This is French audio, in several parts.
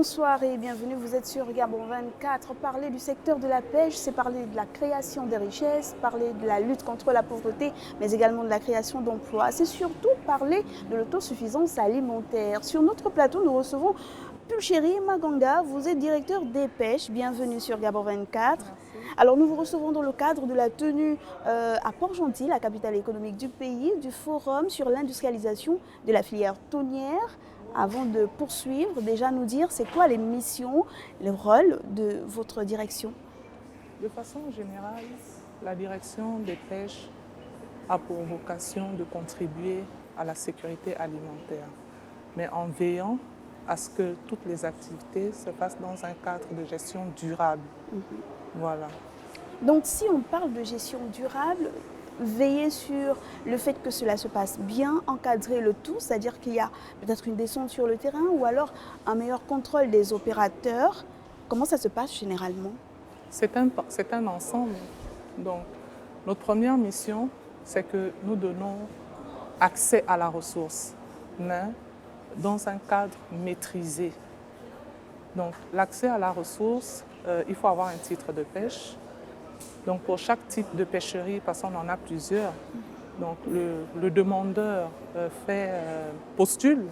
Bonsoir et bienvenue, vous êtes sur Gabon 24. Parler du secteur de la pêche, c'est parler de la création des richesses, parler de la lutte contre la pauvreté, mais également de la création d'emplois. C'est surtout parler de l'autosuffisance alimentaire. Sur notre plateau, nous recevons Pulchéri Maganga, vous êtes directeur des pêches, bienvenue sur Gabon 24. Merci. Alors nous vous recevons dans le cadre de la tenue à Port-Gentil, la capitale économique du pays, du forum sur l'industrialisation de la filière thonière. Avant de poursuivre, déjà nous dire c'est quoi les missions, le rôle de votre direction? De façon générale, la direction des pêches a pour vocation de contribuer à la sécurité alimentaire, mais en veillant à ce que toutes les activités se fassent dans un cadre de gestion durable. Voilà. Donc si on parle de gestion durable, veiller sur le fait que cela se passe bien, encadrer le tout, c'est-à-dire qu'il y a peut-être une descente sur le terrain ou alors un meilleur contrôle des opérateurs. Comment ça se passe généralement? C'est un ensemble. Donc, notre première mission, c'est que nous donnons accès à la ressource, mais dans un cadre maîtrisé. Donc, l'accès à la ressource, il faut avoir un titre de pêche. Donc, pour chaque type de pêcherie, parce qu'on en a plusieurs, donc le demandeur postule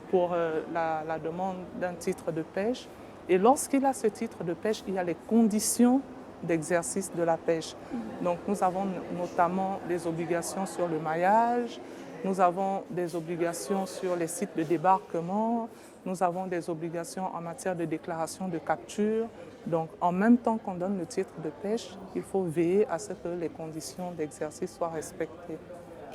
pour la demande d'un titre de pêche. Et lorsqu'il a ce titre de pêche, il y a les conditions d'exercice de la pêche. Donc, nous avons notamment des obligations sur le maillage, nous avons des obligations sur les sites de débarquement, nous avons des obligations en matière de déclaration de capture. Donc, en même temps qu'on donne le titre de pêche, il faut veiller à ce que les conditions d'exercice soient respectées.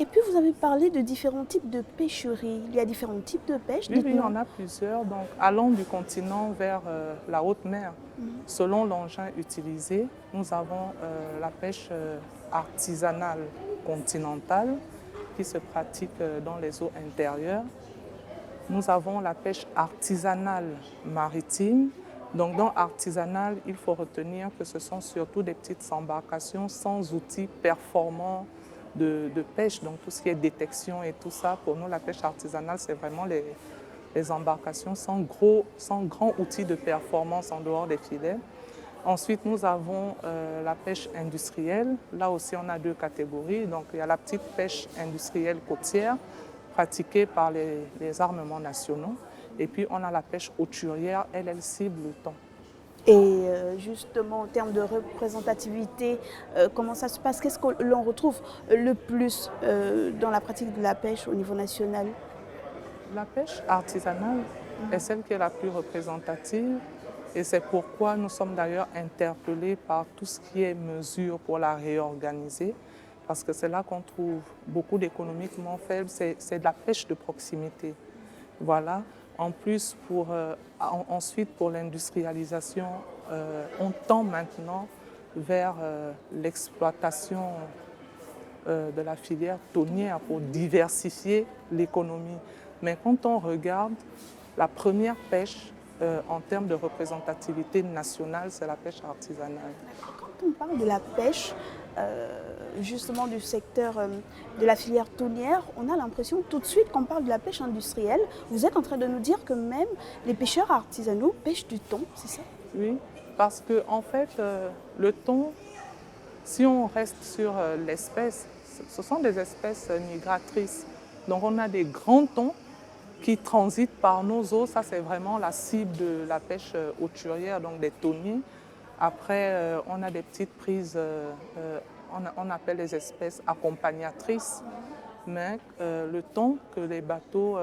Et puis vous avez parlé de différents types de pêcheries. Il y a différents types de pêche. Oui, il y en a plusieurs. Donc, allant du continent vers la haute mer, selon l'engin utilisé, nous avons la pêche artisanale continentale qui se pratique dans les eaux intérieures. Nous avons la pêche artisanale maritime. Donc, dans artisanal, il faut retenir que ce sont surtout des petites embarcations sans outils performants de pêche. Donc, tout ce qui est détection et tout ça, pour nous, la pêche artisanale, c'est vraiment les embarcations sans grands outils de performance en dehors des filets. Ensuite, nous avons la pêche industrielle. Là aussi, on a deux catégories. Donc, il y a la petite pêche industrielle côtière, pratiquée par les armements nationaux. Et puis, on a la pêche hauturière, elle cible le thon. Et justement, en termes de représentativité, comment ça se passe? Qu'est-ce que l'on retrouve le plus dans la pratique de la pêche au niveau national? La pêche artisanale est celle qui est la plus représentative. Et c'est pourquoi nous sommes d'ailleurs interpellés par tout ce qui est mesures pour la réorganiser. Parce que c'est là qu'on trouve beaucoup d'économiquement faibles. C'est de la pêche de proximité. Voilà. En plus, ensuite, pour l'industrialisation, on tend maintenant vers l'exploitation de la filière thonière pour diversifier l'économie. Mais quand on regarde la première pêche en termes de représentativité nationale, c'est la pêche artisanale. Quand on parle de la pêche, justement du secteur de la filière thonière, on a l'impression tout de suite qu'on parle de la pêche industrielle. Vous êtes en train de nous dire que même les pêcheurs artisanaux pêchent du thon, c'est ça? Oui, parce que en fait, le thon, si on reste sur l'espèce, ce sont des espèces migratrices. Donc on a des grands thons qui transitent par nos eaux. Ça, c'est vraiment la cible de la pêche hauturière, donc des thoniers. Après, on a des petites prises, on appelle les espèces accompagnatrices, mais le thon que les bateaux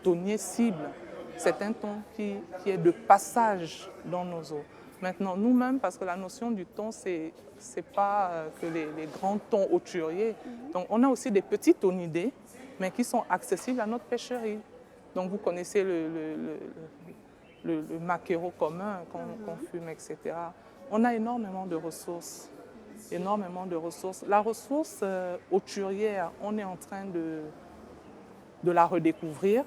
thoniers ciblent, c'est un thon qui est de passage dans nos eaux. Maintenant, nous-mêmes, parce que la notion du thon, c'est pas que les grands thons hauturiers. Donc, on a aussi des petits thonidés, mais qui sont accessibles à notre pêcherie. Donc, vous connaissez le maquereau commun qu'on fume, etc. On a énormément de ressources. Énormément de ressources. La ressource hauturière, on est en train de la redécouvrir.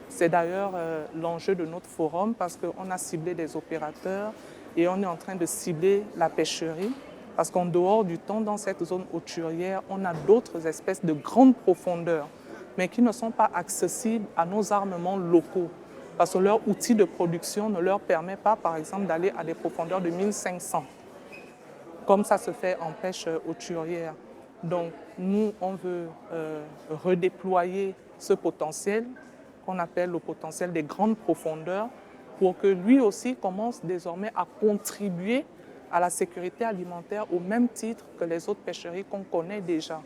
C'est d'ailleurs l'enjeu de notre forum parce qu'on a ciblé des opérateurs et on est en train de cibler la pêcherie. Parce qu'en dehors du thon, dans cette zone hauturière, on a d'autres espèces de grande profondeur, mais qui ne sont pas accessibles à nos armements locaux. parce que leur outil de production ne leur permet pas, par exemple, d'aller à des profondeurs de 1500, comme ça se fait en pêche hauturière. Donc, nous, on veut redéployer ce potentiel qu'on appelle le potentiel des grandes profondeurs pour que lui aussi commence désormais à contribuer à la sécurité alimentaire au même titre que les autres pêcheries qu'on connaît déjà.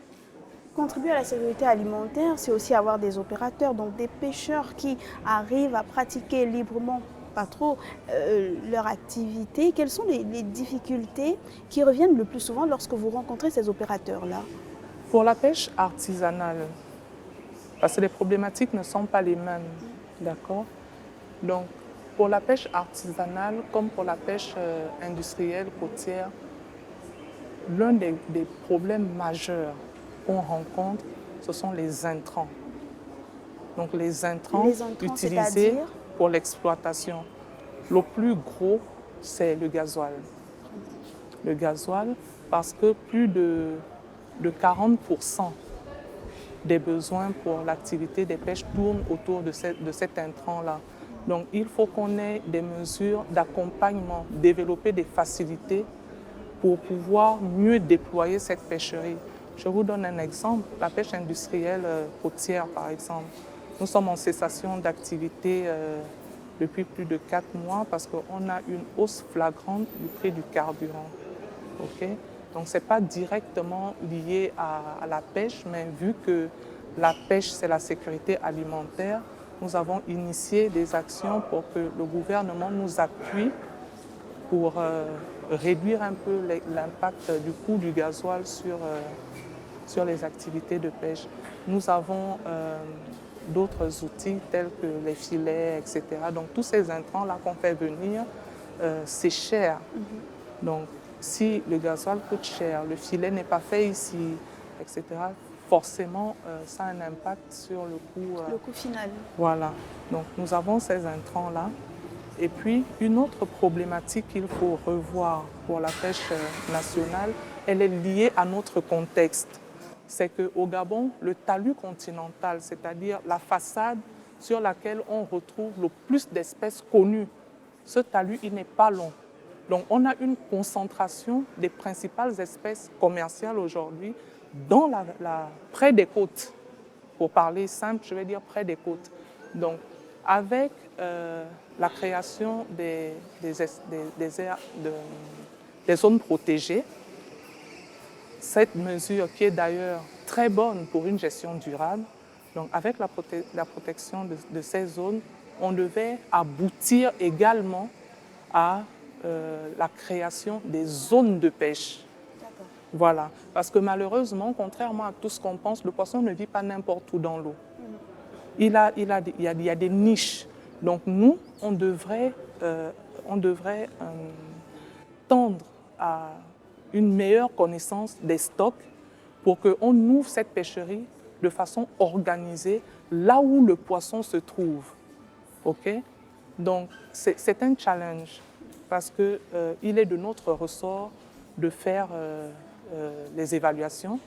Contribuer à la sécurité alimentaire, c'est aussi avoir des opérateurs, donc des pêcheurs qui arrivent à pratiquer librement, pas trop, leur activité. Quelles sont les difficultés qui reviennent le plus souvent lorsque vous rencontrez ces opérateurs-là? Pour la pêche artisanale, parce que les problématiques ne sont pas les mêmes, d'accord? Donc, pour la pêche artisanale, comme pour la pêche industrielle côtière, l'un des problèmes majeurs qu'on rencontre, ce sont les intrants. Donc, les intrants utilisés pour l'exploitation. Le plus gros, c'est le gasoil. Le gasoil, parce que plus de 40% des besoins pour l'activité des pêches tournent autour de cet intrant-là. Donc, il faut qu'on ait des mesures d'accompagnement, développer des facilités pour pouvoir mieux déployer cette pêcherie. Je vous donne un exemple, la pêche industrielle côtière, par exemple. Nous sommes en cessation d'activité depuis plus de 4 mois parce qu'on a une hausse flagrante du prix du carburant. Okay? Donc, ce n'est pas directement lié à la pêche, mais vu que la pêche, c'est la sécurité alimentaire, nous avons initié des actions pour que le gouvernement nous appuie pour réduire un peu l'impact du coût du gasoil sur les activités de pêche. Nous avons d'autres outils tels que les filets, etc. Donc, tous ces intrants-là qu'on fait venir, c'est cher. Donc, si le gasoil coûte cher, le filet n'est pas fait ici, etc., forcément, ça a un impact sur le coût. Le coût final. Voilà. Donc, nous avons ces intrants-là. Et puis, une autre problématique qu'il faut revoir pour la pêche nationale, elle est liée à notre contexte. C'est qu'au Gabon, le talus continental, c'est-à-dire la façade sur laquelle on retrouve le plus d'espèces connues, ce talus, il n'est pas long. Donc, on a une concentration des principales espèces commerciales aujourd'hui près des côtes. Pour parler simple, je vais dire près des côtes. Donc, avec la création des zones protégées, cette mesure qui est d'ailleurs très bonne pour une gestion durable, donc avec la protection de ces zones, on devait aboutir également à la création des zones de pêche. Voilà. Parce que malheureusement, contrairement à tout ce qu'on pense, le poisson ne vit pas n'importe où dans l'eau. Il y a des niches. Donc nous, on devrait tendre à une meilleure connaissance des stocks pour qu'on ouvre cette pêcherie de façon organisée là où le poisson se trouve. Okay? Donc c'est un challenge parce qu'il est de notre ressort de faire les évaluations.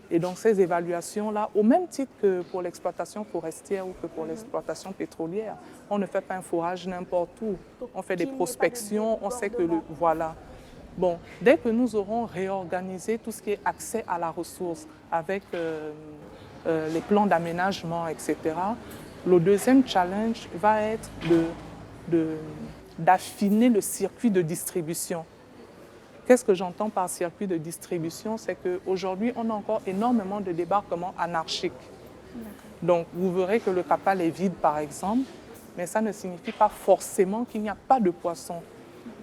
Et donc ces évaluations-là, au même titre que pour l'exploitation forestière ou que pour l'exploitation pétrolière, on ne fait pas un forage n'importe où. On fait des prospections, on sait que voilà. Bon, dès que nous aurons réorganisé tout ce qui est accès à la ressource avec les plans d'aménagement, etc., le deuxième challenge va être d'affiner le circuit de distribution. Qu'est-ce que j'entends par circuit de distribution? C'est qu'aujourd'hui, on a encore énormément de débarquements anarchiques. Donc, vous verrez que le Capal est vide, par exemple, mais ça ne signifie pas forcément qu'il n'y a pas de poissons.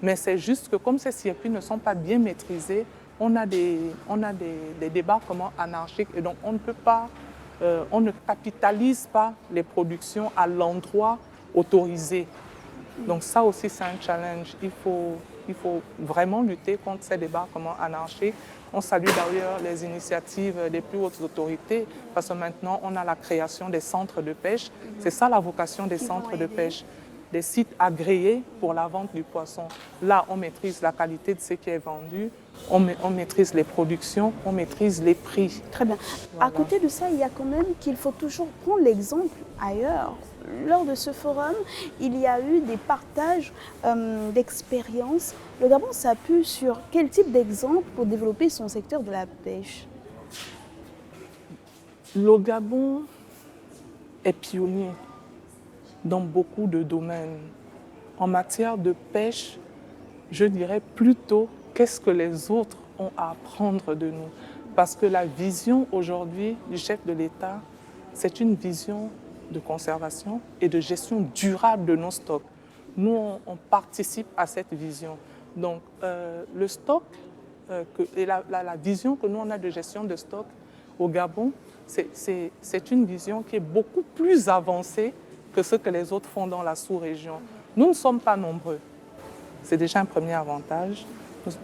Mais c'est juste que comme ces circuits ne sont pas bien maîtrisés, on a des débarquements anarchiques et donc on ne capitalise pas les productions à l'endroit autorisé. Donc ça aussi, c'est un challenge. Il faut vraiment lutter contre ces débarquements anarchiques. On salue d'ailleurs les initiatives des plus hautes autorités parce que maintenant, on a la création des centres de pêche. C'est ça la vocation des centres de pêche. Des sites agréés pour la vente du poisson. Là, on maîtrise la qualité de ce qui est vendu, on maîtrise les productions, on maîtrise les prix. Très bien. Voilà. À côté de ça, il y a quand même qu'il faut toujours prendre l'exemple ailleurs. lors de ce forum, il y a eu des partages d'expériences. Le Gabon s'appuie sur quel type d'exemple pour développer son secteur de la pêche? Le Gabon est pionnier dans beaucoup de domaines. En matière de pêche, je dirais plutôt qu'est-ce que les autres ont à apprendre de nous. Parce que la vision aujourd'hui du chef de l'État, c'est une vision de conservation et de gestion durable de nos stocks. Nous, on participe à cette vision. Donc, le stock et la vision que nous, on a de gestion de stock au Gabon, c'est une vision qui est beaucoup plus avancée que ce que les autres font dans la sous-région. Nous ne sommes pas nombreux. C'est déjà un premier avantage.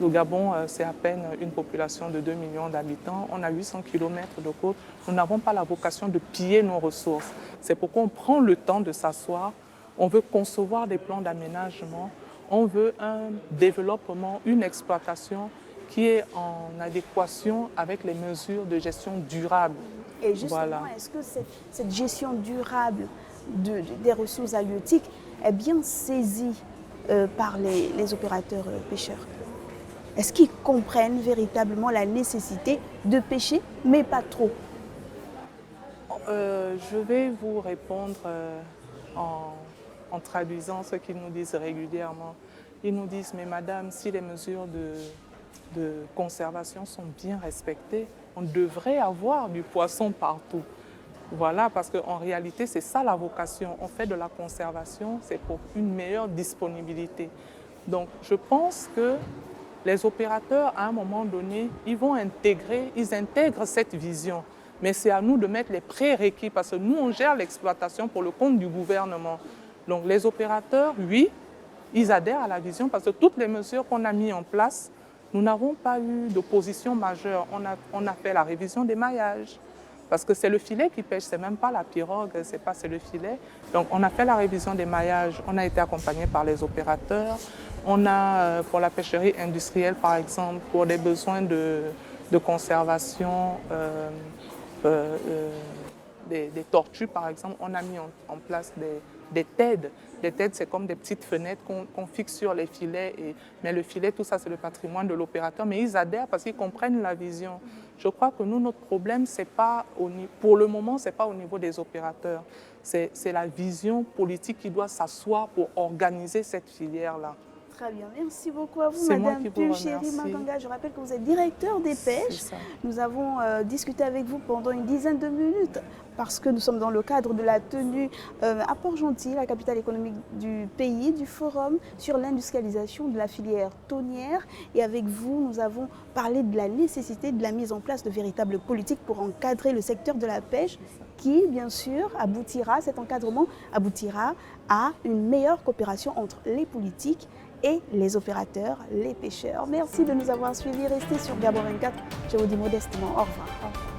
Le Gabon, c'est à peine une population de 2 millions d'habitants. On a 800 km de côte. Nous n'avons pas la vocation de piller nos ressources. C'est pourquoi on prend le temps de s'asseoir. On veut concevoir des plans d'aménagement. On veut un développement, une exploitation qui est en adéquation avec les mesures de gestion durable. Et justement, voilà. Est-ce que cette gestion durable des ressources halieutiques est bien saisie par les opérateurs pêcheurs? Est-ce qu'ils comprennent véritablement la nécessité de pêcher, mais pas trop? Je vais vous répondre en traduisant ce qu'ils nous disent régulièrement. Ils nous disent, mais madame, si les mesures de conservation sont bien respectées, on devrait avoir du poisson partout. Voilà, parce qu'en réalité, c'est ça la vocation. On fait de la conservation, c'est pour une meilleure disponibilité. Donc, je pense que les opérateurs, à un moment donné, ils intègrent cette vision. Mais c'est à nous de mettre les prérequis, parce que nous, on gère l'exploitation pour le compte du gouvernement. Donc, les opérateurs, oui, ils adhèrent à la vision, parce que toutes les mesures qu'on a mises en place, nous n'avons pas eu d'opposition majeure. On a fait la révision des maillages, parce que c'est le filet qui pêche, c'est même pas la pirogue, c'est le filet. Donc on a fait la révision des maillages, on a été accompagné par les opérateurs. On a, pour la pêcherie industrielle par exemple, pour des besoins de conservation des tortues par exemple, on a mis en place des TED. Les TED, c'est comme des petites fenêtres qu'on fixe sur les filets. Mais le filet, tout ça, c'est le patrimoine de l'opérateur. Mais ils adhèrent parce qu'ils comprennent la vision. Je crois que nous, notre problème, pour le moment, ce n'est pas au niveau des opérateurs. C'est la vision politique qui doit s'asseoir pour organiser cette filière-là. Très bien, merci beaucoup à vous, Madame Pulchéry Manganga. Je rappelle que vous êtes directeur des pêches. Nous avons discuté avec vous pendant une dizaine de minutes parce que nous sommes dans le cadre de la tenue à Port-Gentil, la capitale économique du pays, du forum sur l'industrialisation de la filière thonière. Et avec vous, nous avons parlé de la nécessité de la mise en place de véritables politiques pour encadrer le secteur de la pêche qui, bien sûr, cet encadrement aboutira à une meilleure coopération entre les politiques et les opérateurs, les pêcheurs. Merci de nous avoir suivis. Restez sur Gabon 24. Je vous dis modestement au revoir.